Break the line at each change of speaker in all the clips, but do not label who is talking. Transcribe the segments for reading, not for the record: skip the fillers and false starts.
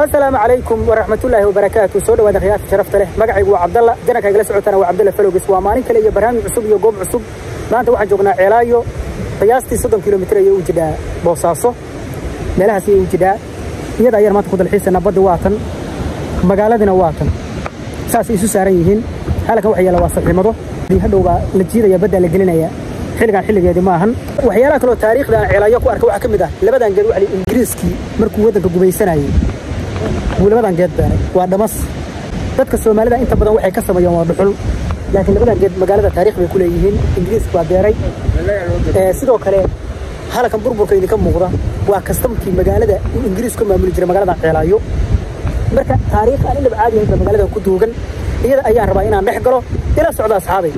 السلام عليكم ورحمة الله وبركاته. سود وهذا خيار شرفت له مقعي وعبد الله جنك جلس عتنا وعبد الله فلوجس ومانين كلي برامج عصب يوم عصب ما أنت واحد جونا علايو قياستي 60 كيلومتر يوجد بوصاصو ملها سي يوجد يدا ير ما تأخذ الحس نبض واطن مقالدنا واطن ساس يسوع ساريين هلك وحيا لواصل الموضوع بيهدوا لجيرة يبدأ لجلنا يا حلقة يا دماهن وحيالك لو تاريخ ده علايو كوارك وحكم ده لبدأ نجدوا على إنجليزكي مركو ودك جوبيسنا ولبدان geed baaray waa dhamas dadka Soomaalida inta badan waxay ka sameeyaan waa dhuxul laakiin labadaan geed magaalada taariikh bay ku leeyihiin Ingiriisku waa beeray sidoo kale halkan burburka idinka muuqda waa kastamkii magaalada Ingiriisku maamuli jiray magaalada Ceelaayo marka taariikh aan ilaa caadi ah magaalada ku duugan iyada ayaan rabaa inaan dhex galo ila socda asxaabay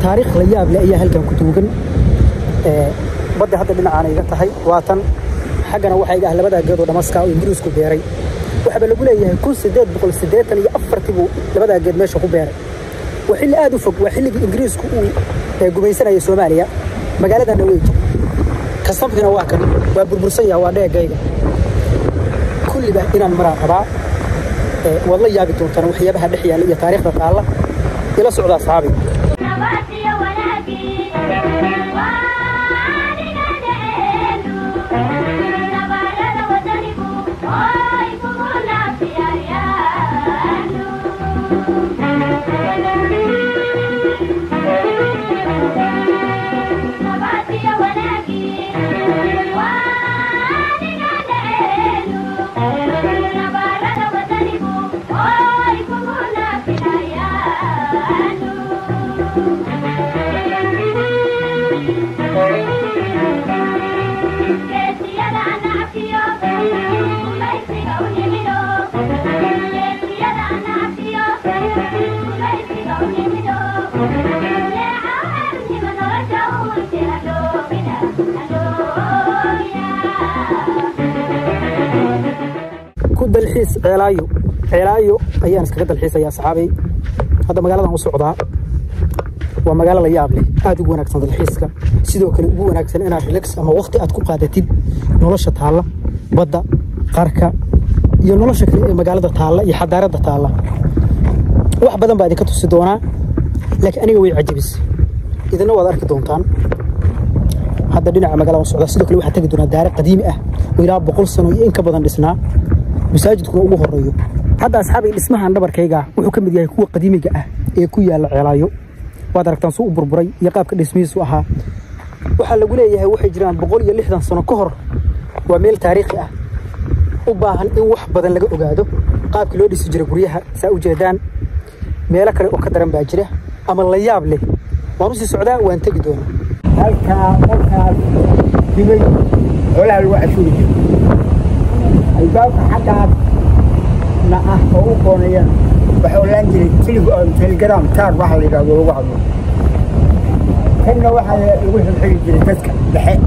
تاريخ لياب لأي هلكن كتوجن بدي هذا بنا عن إذا تهي واتن حقنا وحاجة أهل بدأ جدوا دمسكا وإنجليز كبيري وحب اللي بقوله يكون سداد بقول سداد اللي أفرتبوا لبدأ جد ماشي كبيري وحل آدو فوق وحل إنجليز جوبيسنا يسوماليا مقالة النويج كصفنا واكن وبربرسية وعليه جاية كل ده إلى المرأة ربع والله يابي تون وحيا بها دحية لي تاريخ الله إلى صعود أصحابي كود الحيس علايو أيام سكت الحيس يا صحابي هذا مقالة مصعدة ومقالة ليابلي هذا يقول أكثر الحيس كا سيدو كل يقول أكثر أنا ريلاكس أما وقت أتكون قاعدة تب نولشة تعالى بدأ قاركا ينولشة مقالة تعالى يحضر تعالى واحد بدن بعد كتو سدونا لكن أنا ويا عجبس إذا نوع ذلك دونتان هذا دينا مقالة مصعدة سيدو كل واحد تجدون دار قديمة ويلعب بقول سنة إنك بدن لسنا مساجد كنا أبوه الريو هذا أصحابي اللي اسمها النبر كيجا وحكم بديه هو قديم جاء يكوي على علايو وهذا ركتان سوق بربري يقاب كدسميس وها وحلا قولي هو حجران بقول يلي حدا صنع كهر وميل تاريخي وباهن إن وح بدن لقى أجاده قاب كلودي سجر بريها سأوجدان ميلك وقدرن باجره أما الله يابله ونص السعداء وأنت جدون
هلك دمي ولا الوقت شو يجي الباب حتى ما هو كونيا بحولان جري تلجرام تار واحد يقول واحد كنا واحد يقول في الحين جري تسكت بحق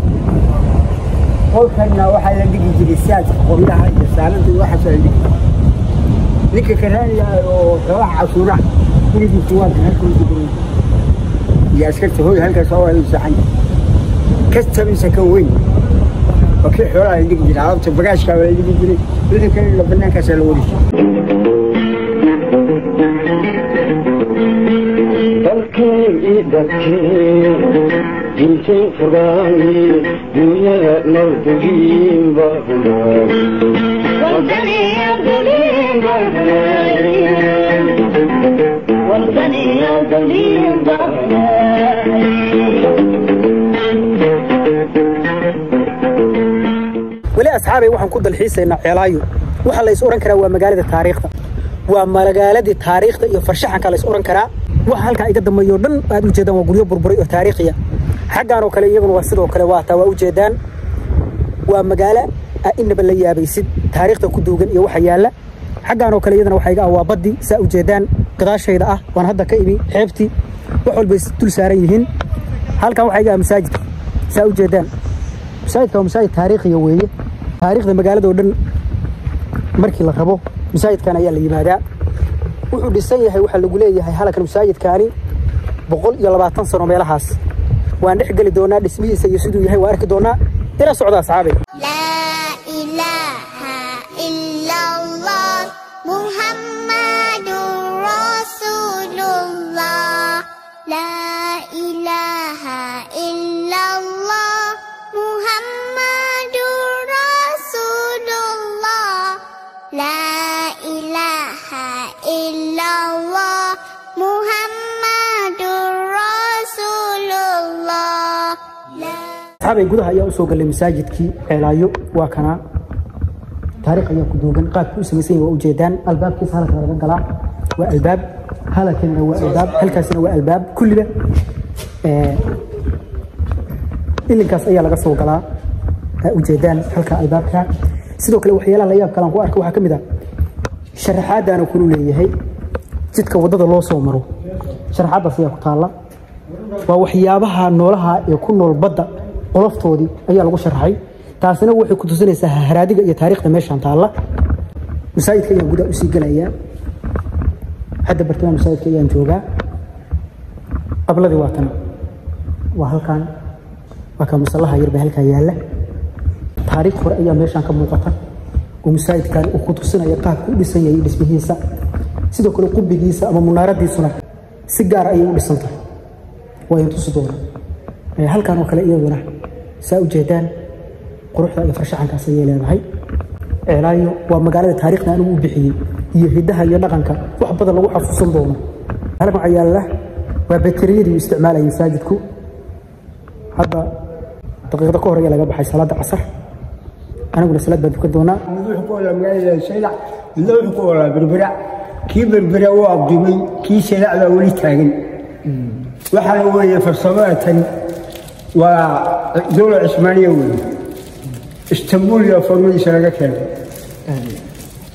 هو كنا واحد يجي جري ساعة قبلها الرسالة واحد يجي لك كمان يا صلاح عصورة كل جوال هالكل جري يا سكت هو هالك سوى يسحن كستم سكوين وكل حوالي يجي جري عرفت بقاش كمان يجي جري لذلك كان لبنان كسلوري
جنسي فراني دنيا نردجين بابنا وطني يبدلين بابنا
weli asxaabay waxaan ku dalxiisaynaa ceelaayo waxa la is oran karaa waa magaalada taariikhda waa magaaladii taariikhda iyo farshaxanka la is oran karaa waxa halka iga dambeeyo dhan aad u jeedaan waa guryo burburay oo taariikhiya xaggan oo kale iyaguna waa sidoo kale waa u jeedaan waa magaalo inaba la yaabaysid taariikhda ku duugan iyo waxa yaala xaggan oo kale iyadana waxa iga waa baddi saa u jeedaan gadaashayda ah waan hadda ka imi xeebtii wax walba dul saaran yihiin halkan waxa iga masaajid saa u jeedaan masaajidka waa masaajid taariikhiya weeye taariikhda magaalada oo dhan markii la rabo masaajidkan ayaa la yimaadaa wuxuu dhisan yahay waxa lagu leeyahay halkan masaajidkaani 120 sano meelahaas waan dhex gali doonaa dhismihiisa iyo siduu yahay waa arki doonaa ila socda asxaabay asxaabay gudaha ayaa u soo galay masaajidkii ceelaayo waa kana taariikh ayaa ku duugan qaabku u samaysan yahay waa u jeedaan albaabkiisa halka laga galaa waa albaab halkana waa albaab halkaasina waa albaab kulliba ilinkaas ayaa laga soo galaa u jeedaan halka albaabka sidoo kale waxyaalaha la yaab kale ku arko waxa kamid ah sharaxaadana ku leeyahay jidka wadada loo soo maro sharaxaadaas ayaa ku taala waa waxyaabaha noolaha ee ku nool badda qoloftoodii ayaa lagu sharaxay taasina waxay ku tusinaysaa haraadiga iyo taariikhda meeshan taala masaajidka ayaa gudaha u sii galaya hadda bartamaha masaajidka ayaan joogaa qabladii waa tan waa halkan waa ka musallaha yar baa halkaa yaala taariikh hore ayaa meeshan ka muuqata oo masaajidkan uu ku tusinaya qaabka u dhisan yahay dhismihiisa sidoo kale qubigiisa ama munaaradiisuna si gaar ayay u dhisan tahay waa intu sidoo halkan oo kale iyaduna saa u jeedaan quruxda iyo farshaxankaas ay leedahay ceelaayo waa magaalada taariikhda anigu u bixiyay iyo hidaha iyo dhaqanka wax badan lagu xasuusan doono halkan ayaala waa batariyadii isticmaalaya masaajidku hadda daqiiqada ka hor ayaa laga baxay salaada casar aniguna salaad baan tukan doonaa
wuxuu ku wala magaalada saylac wuxuu ku wala berbera kii berbera oo abdimay kii saylac baa weli taagan waxaa weeye farsamada waa dowlad Cusmaaniya weeye Istanbul iyo farmadiisa laga keenay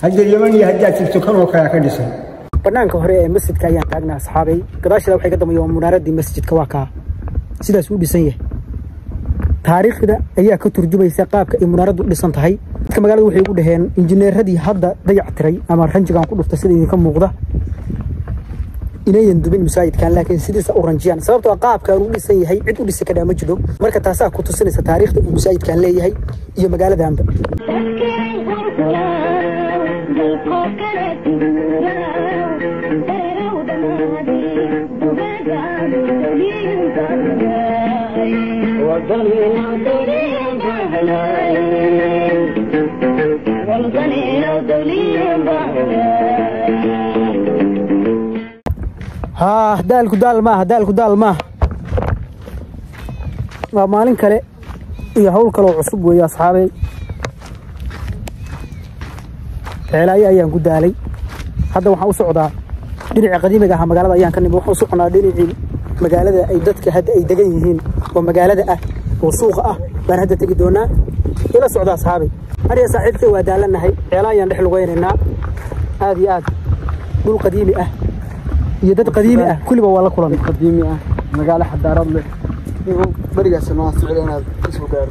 hadda Yemen iyo hadda tirto kan oo kale ka dhisan
banaanka hore ee masjidka ayaan taagnaa asxaabay gadaashada waxay ka dambeeyay munaaradii masjidka waa ka sidaas uu dhisan yahay taariikhda ayaa ka turjumaysa qaabka ay munaaradu dhisan tahay dadka magaalada waxay ugu dhaheen injineeradii hadda dayactiray ama ranjigan ku dhuftay sida idinka muuqda inayan dubin masaajidkan laakiin sidiisa u ranjiyaan sababtoo qaabka uu dhisan yahay cid u dhisi kara ma jiro marka taas ku tusinaysa taariikhda uu masaajidkan leeyahay iyo magaaladaanba daalku daal ma waa maalin kale iyo hawl kale oo cusub weeye asxaabay ceelaayo ayaan ku daalay hadda waxaan u socdaa dhinaca qadiimiga ah magaalada ayaan ka nimid waxaan u soconaa dhinacii magaalada ay dadka hadda ay degan yihiin oo magaalada ah oo suuqa ah baan hadda tegi doonaa ila socda asxaabay aniga saaxiibkay waa daalanahay ceelaayo ayaan dhex lugeynaa aad iyo aad dhul qadiimi ah iyo dad qadiimi ah kulliba waa la kulan
qadiimi ah magaalo xadaarad leh barigaas ma socdeenaad isoo gaar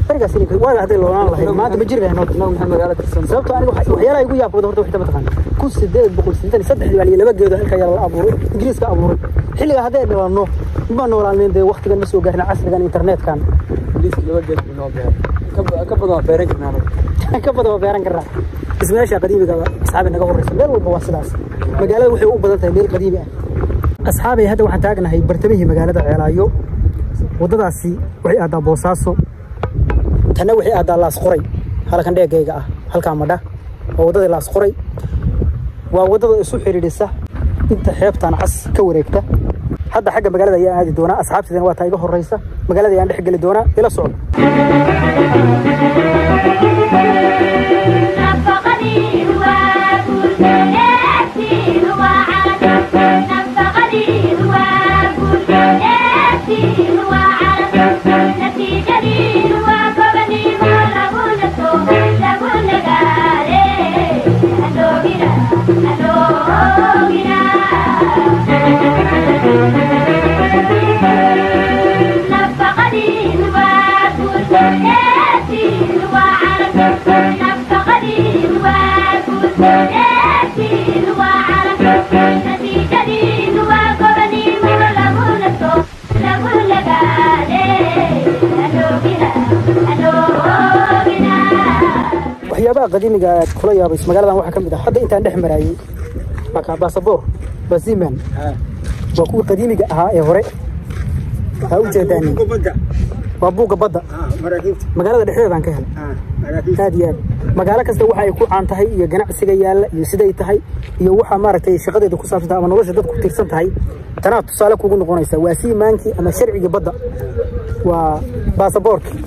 barigaas waa hadii loo aan lahayn maanta ma jiri lahayn
magaalo tirsan
sababtoo aniga waxyaalaha igu yaab wada horta waxay taqaan 1883 baa laba geedo halka yar la abuuray ingiriiska abuuray xilliga hadday dhalanno ma noolaan de waqtigan ma soo gaarna casrigan internetkan
ingiriiska laba geed inoo beer ka badan beeran karnaa ismeesha qadiimiga asxaabi naga horeysa meel walba waa sidaas magaalada waxay u badan tahay meel qadiimi ah asxaabay hadda waxaan taagnahay bartamihii magaalada ceelaayo wadadaasi waxay aadaa Boosaaso tana waxay aadaa Laas Qoray halkan dheegayga ah halka madha waa wadada Laas Qoray waa wadada isu xiriirisa
inta xeebtan cas ka wareegta hadda xagga magaalada ayaan aadi doonaa asxaabteedana waa taa iga horreysa magaalada ayaan dhex geli doonaa ila socdo waxyaabaha qadiimiga aad kula yaabayso magaaladan waxaa ka mid ah hadda intaan dhex maraayay baasaboor basiman waa kuwii qadiimiga ahaa ee hore waxaa u jeedaan waa buugga badda magaalada dhexdeedaan ka helay aad iyo aad magaalo kasta waxa ay ku caan tahay iyo ganacsiga yaalla iyo siday tahay iyo waxa maaragtay shaqadeeda ku saabsan tahay ama nolosha dadku ku tiirsan tahay tanaa tusaale kugu noqonaysa waa siimaankii ama sharciga badda waa baasaboorkii